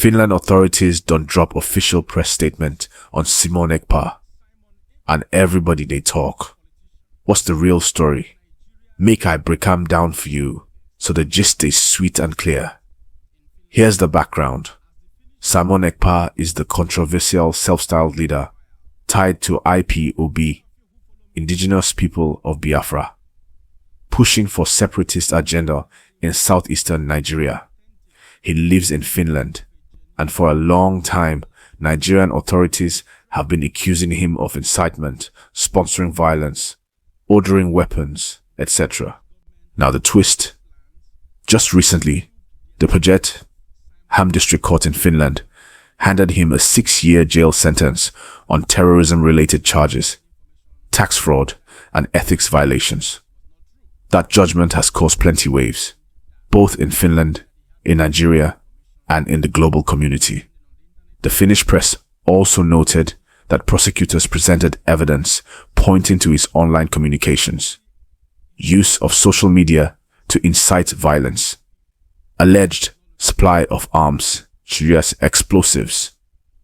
Finland authorities don't drop official press statement on Simon Ekpa, and everybody they talk. What's the real story? Make I break 'em down for you, so the gist is sweet and clear. Here's the background. Simon Ekpa is the controversial self-styled leader tied to IPOB, indigenous people of Biafra, pushing for separatist agenda in southeastern Nigeria. He lives in Finland, and for a long time, Nigerian authorities have been accusing him of incitement, sponsoring violence, ordering weapons, etc. Now the twist. Just recently, the Paget Ham District Court in Finland handed him a 6-year jail sentence on terrorism-related charges, tax fraud, and ethics violations. That judgment has caused plenty waves, both in Finland, in Nigeria, and in the global community. The Finnish press also noted that prosecutors presented evidence pointing to his online communications, use of social media to incite violence, alleged supply of arms, explosives,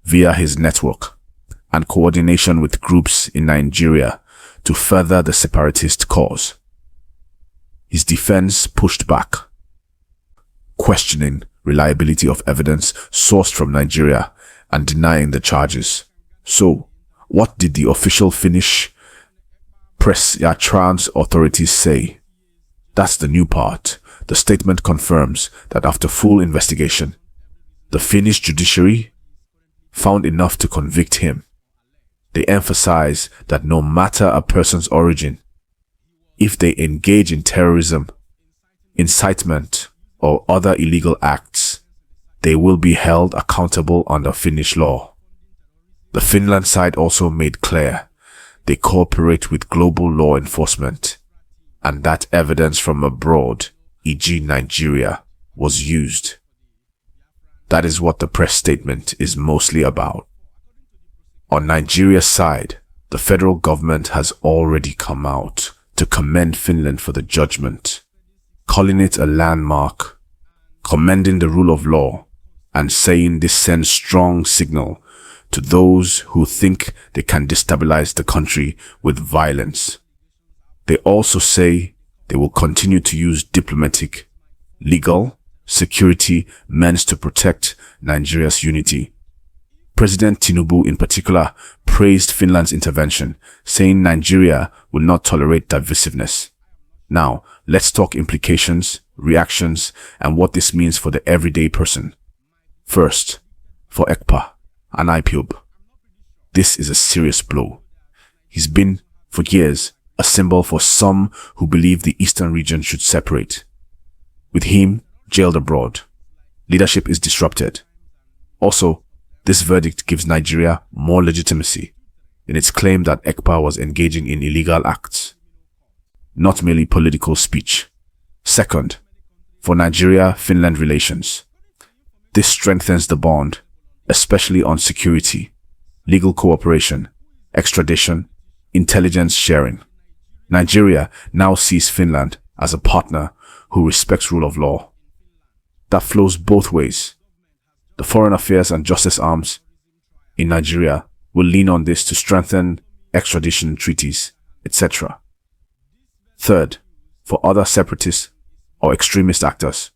via his network, and coordination with groups in Nigeria to further the separatist cause. His defense pushed back, questioning reliability of evidence sourced from Nigeria and denying the charges. So, what did the official Finnish press trans authorities say? That's the new part. The statement confirms that after full investigation, the Finnish judiciary found enough to convict him. They emphasize that no matter a person's origin, if they engage in terrorism, incitement, or other illegal acts, they will be held accountable under Finnish law. The Finland side also made clear they cooperate with global law enforcement, and that evidence from abroad, e.g. Nigeria, was used. That is what the press statement is mostly about. On Nigeria's side, the federal government has already come out to commend Finland for the judgment, calling it a landmark, commending the rule of law, and saying this sends strong signal to those who think they can destabilize the country with violence. They also say they will continue to use diplomatic, legal, security means to protect Nigeria's unity. President Tinubu in particular praised Finland's intervention, saying Nigeria will not tolerate divisiveness. Now, let's talk implications, reactions, and what this means for the everyday person. First, for Ekpa, an IPOB. This is a serious blow. He's been, for years, a symbol for some who believe the eastern region should separate. With him jailed abroad, leadership is disrupted. Also, this verdict gives Nigeria more legitimacy in its claim that Ekpa was engaging in illegal acts, not merely political speech. Second, for Nigeria-Finland relations. This strengthens the bond, especially on security, legal cooperation, extradition, intelligence sharing. Nigeria now sees Finland as a partner who respects rule of law. That flows both ways. The foreign affairs and justice arms in Nigeria will lean on this to strengthen extradition treaties, etc. Third, for other separatist or extremist actors.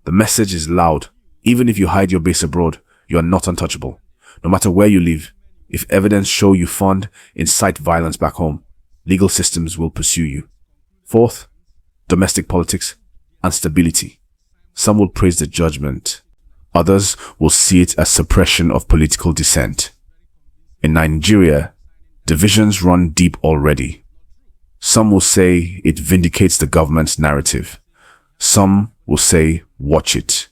The message is loud. Even if you hide your base abroad, you are not untouchable. No matter where you live, if evidence show you fund, incite violence back home, legal systems will pursue you. Fourth, domestic politics and stability. Some will praise the judgment. Others will see it as suppression of political dissent. In Nigeria, divisions run deep already. Some will say it vindicates the government's narrative. Some will say, watch it.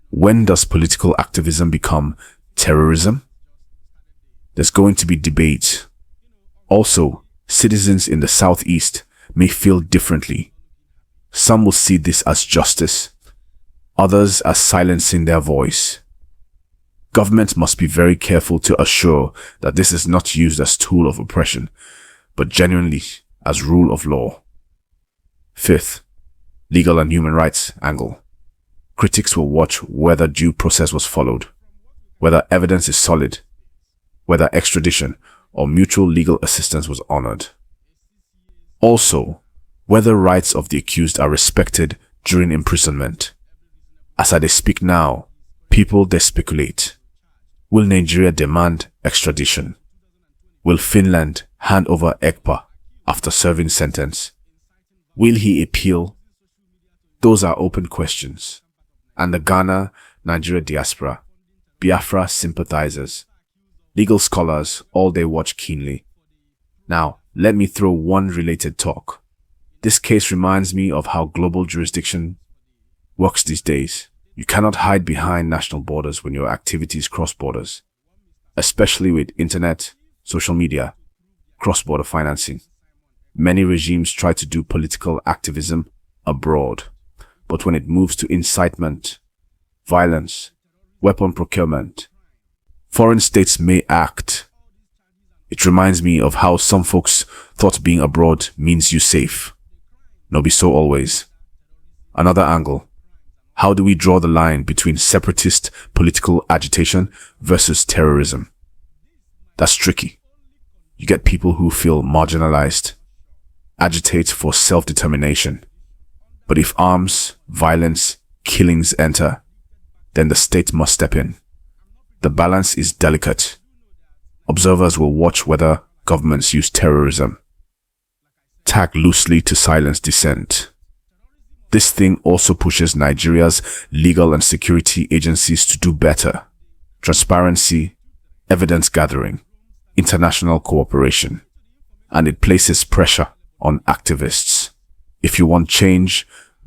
When does political activism become terrorism? There's going to be debate. Also, citizens in the southeast may feel differently. Some will see this as justice, others as silencing their voice. Government must be very careful to assure that this is not used as tool of oppression, but genuinely as rule of law. Fifth, legal and human rights angle. Critics will watch whether due process was followed, whether evidence is solid, whether extradition or mutual legal assistance was honored. Also, whether rights of the accused are respected during imprisonment. As I speak now, people they speculate. Will Nigeria demand extradition? Will Finland hand over Ekpa after serving sentence? Will he appeal? Those are open questions. And the Ghana, Nigeria diaspora, Biafra sympathizers, legal scholars, all they watch keenly. Now, let me throw one related talk. This case reminds me of how global jurisdiction works these days. You cannot hide behind national borders when your activities cross borders, especially with internet, social media, cross-border financing. Many regimes try to do political activism abroad, but when it moves to incitement, violence, weapon procurement, foreign states may act. It reminds me of how some folks thought being abroad means you safe. No be so always. Another angle. How do we draw the line between separatist political agitation versus terrorism? That's tricky. You get people who feel marginalized, agitate for self-determination. But if arms, violence, killings enter, then the state must step in. The balance is delicate. Observers will watch whether governments use terrorism, tag loosely to silence dissent. This thing also pushes Nigeria's legal and security agencies to do better. Transparency, evidence gathering, international cooperation. And it places pressure on activists. If you want change,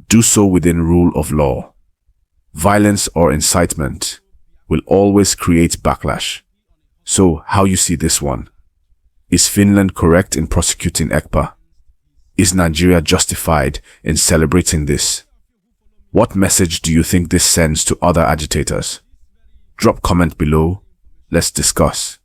do so within rule of law. Violence or incitement will always create backlash. So, how you see this one? Is Finland correct in prosecuting Ekpa? Is Nigeria justified in celebrating this? What message do you think this sends to other agitators? Drop comment below. Let's discuss.